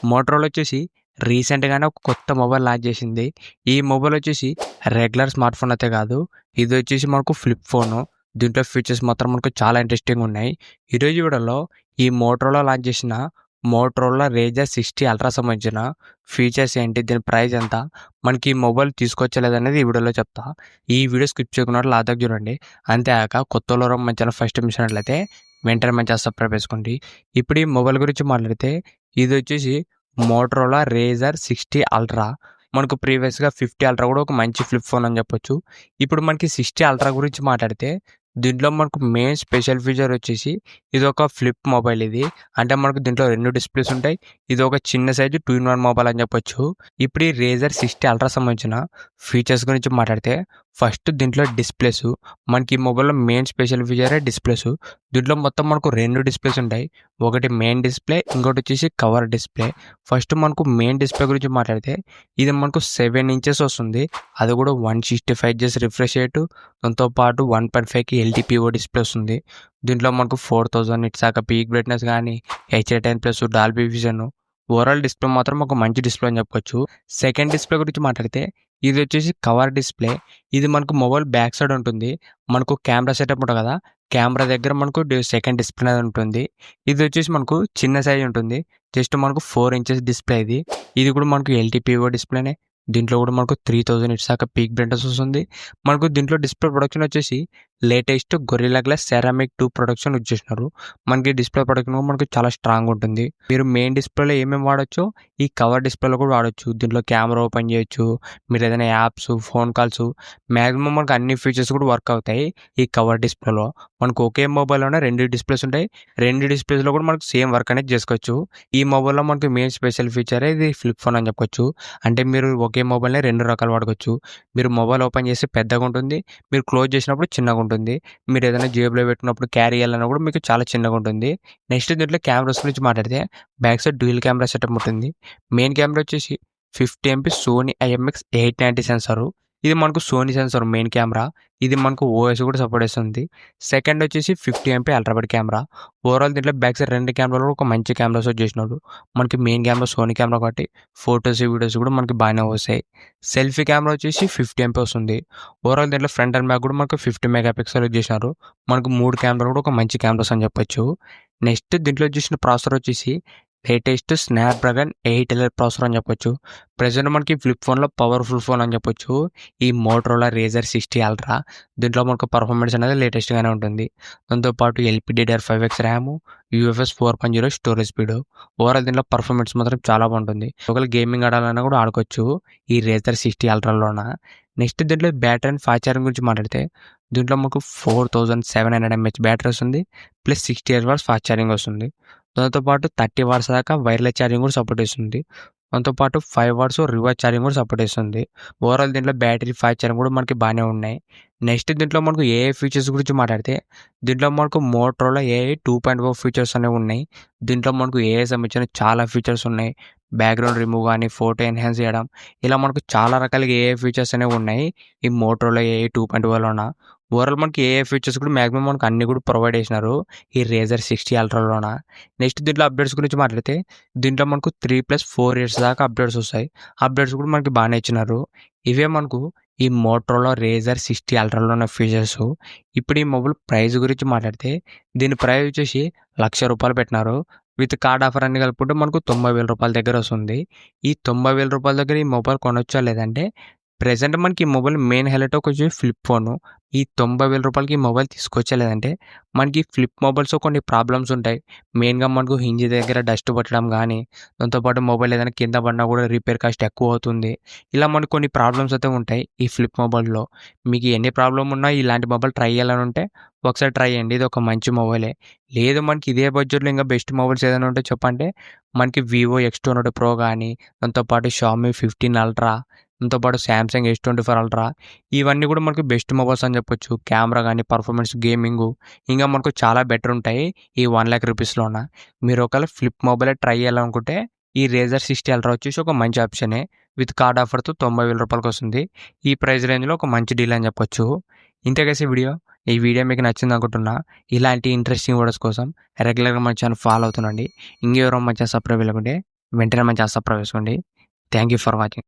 Motorola వచ్చేసి రీసెంట్‌గానే ఒక కొత్త మొబైల్ లాంచ్ చేసింది. ఈ మొబైల్ వచ్చేసి రెగ్యులర్ స్మార్ట్ ఫోన్ అయితే కాదు. ఇది వచ్చేసి మనకు ఫ్లిప్ ఫోను. దీంట్లో ఫీచర్స్ మాత్రం మనకు చాలా ఇంట్రెస్టింగ్‌గా ఉన్నాయి. ఈరోజు వీడియోలో ఈ మోటరోలా లాంచ్ చేసిన మోటరోలా రేజర్ 60 అల్ట్రా సంబంధించిన ఫీచర్స్ ఏంటి? దీని ప్రైస్ ఎంత? మనకి ఈ మొబైల్ తీసుకోవచ్చా లేదనేది ఈ వీడియోలో చెప్తా. ఈ వీడియో స్కిప్ చేయకుండా లాస్ట్ దాకా చూడండి. అంతేకాక కొత్తోళ్ళు మన ఛానల్ ఫస్ట్ టైం చూసినట్లయితే వెంటనే మన ఛానల్ సబ్స్క్రైబ్ చేసుకోండి. ఇప్పుడు ఈ మొబైల్ గురించి మాట్లాడితే ఇది వచ్చేసి మోటరోలా రేజర్ 60 అల్ట్రా. మనకు ప్రీవియస్‌గా 50 అల్ట్రా కూడా ఒక మంచి ఫ్లిప్ ఫోన్ అని చెప్పొచ్చు. ఇప్పుడు మనకి 60 అల్ట్రా గురించి మాట్లాడితే దీంట్లో మనకు మెయిన్ స్పెషల్ ఫీచర్ వచ్చేసి ఇది ఒక ఫ్లిప్ మొబైల్ ఇది. అంటే మనకు దీంట్లో 2 డిస్‌ప్లేస్ ఉంటాయి. ఇది ఒక చిన్న సైజు 2 ఇన్ 1 మొబైల్ అని చెప్పొచ్చు. ఇప్పుడు ఈ రేజర్ 60 అల్ట్రా సంబంధించిన ఫీచర్స్ గురించి మాట్లాడితే ఫస్ట్ దీంట్లో డిస్‌ప్లేస్. మనకి ఈ మొబైల్‌లో మెయిన్ స్పెషల్ ఫీచరే డిస్‌ప్లేస్. దీంట్లో మొత్తం మనకు 2 డిస్‌ప్లేస్ ఉంటాయి. ఒకటి మెయిన్ డిస్‌ప్లే, ఇంకోటి వచ్చేసి కవర్ డిస్‌ప్లే. ఫస్ట్ మనకు మెయిన్ డిస్‌ప్లే గురించి మాట్లాడితే ఇది మనకు 7 ఇంచెస్ వస్తుంది. అది కూడా 165 Hz రిఫ్రెష్ రేటు. దాంతో పాటు 1.5కి ఎల్టీపీఓ డిస్‌ప్లే వస్తుంది. దీంట్లో మనకు 4000 నిట్స్ దాకా పీక్ బ్రైట్‌నెస్ గానీ, హెచ్‌డి10+ డాల్బీ విజన్. ఓవరాల్ డిస్‌ప్లే మాత్రం ఒక మంచి డిస్‌ప్లే అని చెప్పుకోవచ్చు. సెకండ్ డిస్‌ప్లే గురించి మాట్లాడితే ఇది వచ్చేసి కవర్ డిస్‌ప్లే. ఇది మనకు మొబైల్ బ్యాక్ సైడ్ ఉంటుంది. మనకు కెమెరా సెటప్ ఉంటుంది కదా! కెమెరా దగ్గర మనకు సెకండ్ డిస్‌ప్లే అనేది ఉంటుంది. ఇది వచ్చేసి మనకు చిన్న సైజ్ ఉంటుంది. జస్ట్ మనకు 4 ఇంచెస్ డిస్‌ప్లే ఇది. ఇది కూడా మనకు ఎల్టీపీఓ డిస్‌ప్లేనే. దీంట్లో కూడా మనకు 3000 నిట్స్ దాకా పీక్ బ్రైట్‌నెస్ వస్తుంది. మనకు దీంట్లో డిస్‌ప్లే ప్రొడక్షన్ వచ్చేసి latest gorilla glass ceramic 2 production use చేసినారు. మనకి డిస్‌ప్లే ప్రొడక్షన్ మనకు చాలా స్ట్రాంగ్ ఉంటుంది. మీరు మెయిన్ డిస్‌ప్లేలో ఏమేమి వాడొచ్చో ఈ కవర్ డిస్‌ప్లేలో కూడా వాడొచ్చు. దీంట్లో కెమెరా ఓపెన్ చేయొచ్చు. మీరు ఏదైనా యాప్స్, ఫోన్ కాల్స్ మాక్సిమం మనకు అన్ని ఫీచర్స్ కూడా వర్క్ అవుతాయి ఈ కవర్ డిస్‌ప్లేలో. మనకు ఒకే మొబైల్‌లోనే 2 డిస్‌ప్లేస్ ఉంటాయి. 2 డిస్‌ప్లేస్‌లో కూడా మనకు సేమ్ వర్క్ అనేది చేసుకోవచ్చు. ఈ మొబైల్‌లో మనకు మెయిన్ స్పెషల్ ఫీచరే ఇది ఫ్లిప్ ఫోన్ అని చెప్పుకోవచ్చు. అంటే మీరు ఒకే మొబైల్‌ని 2 రకాలు వాడుకోవచ్చు. మీరు మొబైల్ ఓపెన్ చేస్తే పెద్దగా ఉంటుంది. మీరు క్లోజ్ చేసినప్పుడు చిన్నగా ఉంటుంది. మీరు ఏదైనా జేబులో పెట్టుకున్నప్పుడు క్యారీ చేయాలన్నా కూడా మీకు చాలా చిన్నగా ఉంటుంది. నెక్స్ట్ దీంట్లో కెమెరాస్ గురించి మాట్లాడితే back side dual camera setup ఉంటుంది. మెయిన్ కెమెరా వచ్చేసి 50 ఎంపీ సోనీ ఐఎంఎక్స్ 890 సెన్సారు. ఇది మనకు సోనీ సెన్సార్ మెయిన్ కెమెరా. ఇది మనకు ఓఎస్ కూడా సపోర్ట్ చేస్తుంది. సెకండ్ వచ్చేసి 50 MP ultra wide camera. Overall దీంట్లో బ్యాక్ సైడ్ 2 కెమెరాలు ఒక మంచి కెమెరాస్ యూజ్ చేసినాడు. మనకి మెయిన్ కెమెరా సోనీ కెమెరా కాబట్టి ఫోటోస్, వీడియోస్ కూడా మనకి బాగానే వస్తాయి. సెల్ఫీ కెమెరా వచ్చేసి 50 ఎంపీ వస్తుంది. ఓవరాల్ దీంట్లో ఫ్రంట్ అండ్ బ్యాక్ కూడా మనకు 50 మెగా పిక్సెల్ యూజ్ చేసినారు. మనకు 3 కెమెరాలు కూడా ఒక మంచి కెమెరాస్ అని చెప్పొచ్చు. నెక్స్ట్ దీంట్లో చూసిన ప్రాసెసర్ వచ్చేసి లేటెస్ట్ స్నాప్‌డ్రాగన్ 8 ప్రాసెసర్ అని చెప్పొచ్చు. ప్రెజెంట్ మనకి ఫ్లిప్ ఫోన్‌లో పవర్‌ఫుల్ ఫోన్ అని చెప్పొచ్చు. ఈ మోటరోలా రేజర్ 60 అల్ట్రా. దీంట్లో మనకు పర్ఫార్మెన్స్ అనేది లేటెస్ట్‌గానే ఉంటుంది. దాంతో పాటు LPDDR5X RAM, UFS 4.0 storage speed. Overall దీంట్లో పర్ఫార్మెన్స్ మాత్రం చాలా బాగుంటుంది. ఒకవేళ గేమింగ్ ఆడాలన్నా కూడా ఆడుకోవచ్చు ఈ రేజర్ 60 అల్ట్రాలోన. నెక్స్ట్ దీంట్లో బ్యాటరీ అండ్ ఫాస్ట్ ఛార్జింగ్ గురించి మాట్లాడితే దీంట్లో మనకు 4700 mAh బ్యాటరీ వస్తుంది. ప్లస్ 68 వాట్స్ ఫాస్ట్ ఛార్జింగ్ వస్తుంది. దాంతో పాటు 30 వాట్స్ దాకా వైర్లెస్ ఛార్జింగ్ కూడా సపోర్ట్ చేస్తుంది. దాంతో పాటు 5 వాట్స్ రివర్స్ ఛార్జింగ్ కూడా సపోర్ట్ చేస్తుంది. ఓవరాల్ దీంట్లో బ్యాటరీ, ఫాస్ట్ ఛార్జింగ్ కూడా మనకి బాగానే ఉన్నాయి. నెక్స్ట్ దీంట్లో మనకు ఏఐ ఫీచర్స్ గురించి మాట్లాడితే దీంట్లో మనకు మోటరోలా ఏఐ 2.0 ఫీచర్స్ అనేవి ఉన్నాయి. దీంట్లో మనకు ఏఐ సంబంధించిన చాలా ఫీచర్స్ ఉన్నాయి. బ్యాక్‌గ్రౌండ్ రిమూవ్ కానీ, ఫోటో ఎన్హాన్స్ చేయడం, ఇలా మనకు చాలా రకాలుగా ఏఐ ఫీచర్స్ అనేవి ఉన్నాయి ఈ మోటరోలా ఏఐ 2.0లోన. ఓవరాల్ మనకి ఏఐ ఫీచర్స్ కూడా మాక్సిమం మనకు అన్నీ కూడా ప్రొవైడ్ చేసినారు ఈ రేజర్ 60 అల్ట్రాలోన. నెక్స్ట్ దీంట్లో అప్డేట్స్ గురించి మాట్లాడితే దీంట్లో మనకు 3+4 ఇయర్స్ దాకా అప్డేట్స్ వస్తాయి. అప్డేట్స్ కూడా మనకి బాగానే ఇచ్చినారు. ఇవే మనకు ఈ మోటరోలా రేజర్ 60 అల్ట్రాలో ఉన్న ఫీచర్స్. ఇప్పుడు ఈ మొబైల్ ప్రైస్ గురించి మాట్లాడితే దీని ప్రైస్ వచ్చేసి ₹1,00,000 పెట్టినారు. విత్ కార్డ్ ఆఫర్ అన్ని కలుపుకుంటే మనకు ₹90,000 దగ్గర వస్తుంది. ఈ ₹90,000 దగ్గర ఈ మొబైల్ కొనొచ్చా లేదంటే ప్రెజెంట్ మనకి ఈ మొబైల్ మెయిన్ హైలైట్ వచ్చి ఫ్లిప్ ఫోను. ఈ ₹90,000కి ఈ మొబైల్ తీసుకోవచ్చా లేదంటే మనకి ఫ్లిప్ మొబైల్స్‌లో కొన్ని ప్రాబ్లమ్స్ ఉంటాయి. మెయిన్‌గా మనకు హింజ్ దగ్గర డస్ట్ పట్టడం గానీ, దాంతోపాటు మొబైల్ ఏదైనా కింద పడినా కూడా రిపేర్ కాస్ట్ ఎక్కువ అవుతుంది. ఇలా మనకు కొన్ని ప్రాబ్లమ్స్ అయితే ఉంటాయి ఈ ఫ్లిప్ మొబైల్‌లో. మీకు ఎన్ని ప్రాబ్లమ్ ఉన్నా ఇలాంటి మొబైల్ ట్రై చేయాలని ఉంటే ఒకసారి ట్రై చేయండి. ఇది ఒక మంచి మొబైలే. లేదు మనకి ఇదే బడ్జెట్‌లో ఇంకా బెస్ట్ మొబైల్స్ ఏదైనా ఉంటే చెప్పంటే మనకి వివో X200 ప్రో గానీ, దాంతోపాటు షామీ 15 అల్ట్రా, దాంతోపాటు సామ్సంగ్ S24 అల్ట్రా, ఇవన్నీ కూడా మనకు బెస్ట్ మొబైల్స్ అని చెప్పొచ్చు. కెమెరా కానీ, పర్ఫార్మెన్స్, గేమింగు ఇంకా మనకు చాలా బెటర్ ఉంటాయి ఈ 1,00,000 రూపీస్‌లోన. మీరు ఒకవేళ ఫ్లిప్ మొబైలే ట్రై చేయాలనుకుంటే ఈ రేజర్ 60 అల్ట్రా వచ్చేసి ఒక మంచి ఆప్షనే. విత్ కార్డ్ ఆఫర్‌తో ₹90,000 వస్తుంది. ఈ ప్రైస్ రేంజ్‌లో ఒక మంచి డీల్ అని చెప్పొచ్చు. ఇంతే గైస్ ఈ వీడియో మీకు నచ్చింది అనుకుంటున్నా. ఇలాంటి ఇంట్రెస్టింగ్ వీడియోస్ కోసం రెగ్యులర్‌గా మన ఛానల్ ఫాలో అవుతుండండి. ఇంకెవరో మన ఛానల్ సబ్స్క్రైబ్ చేయకుంటే వెంటనే మన ఛానల్ సబ్స్క్రైబ్ చేసుకోండి. Thank you for watching.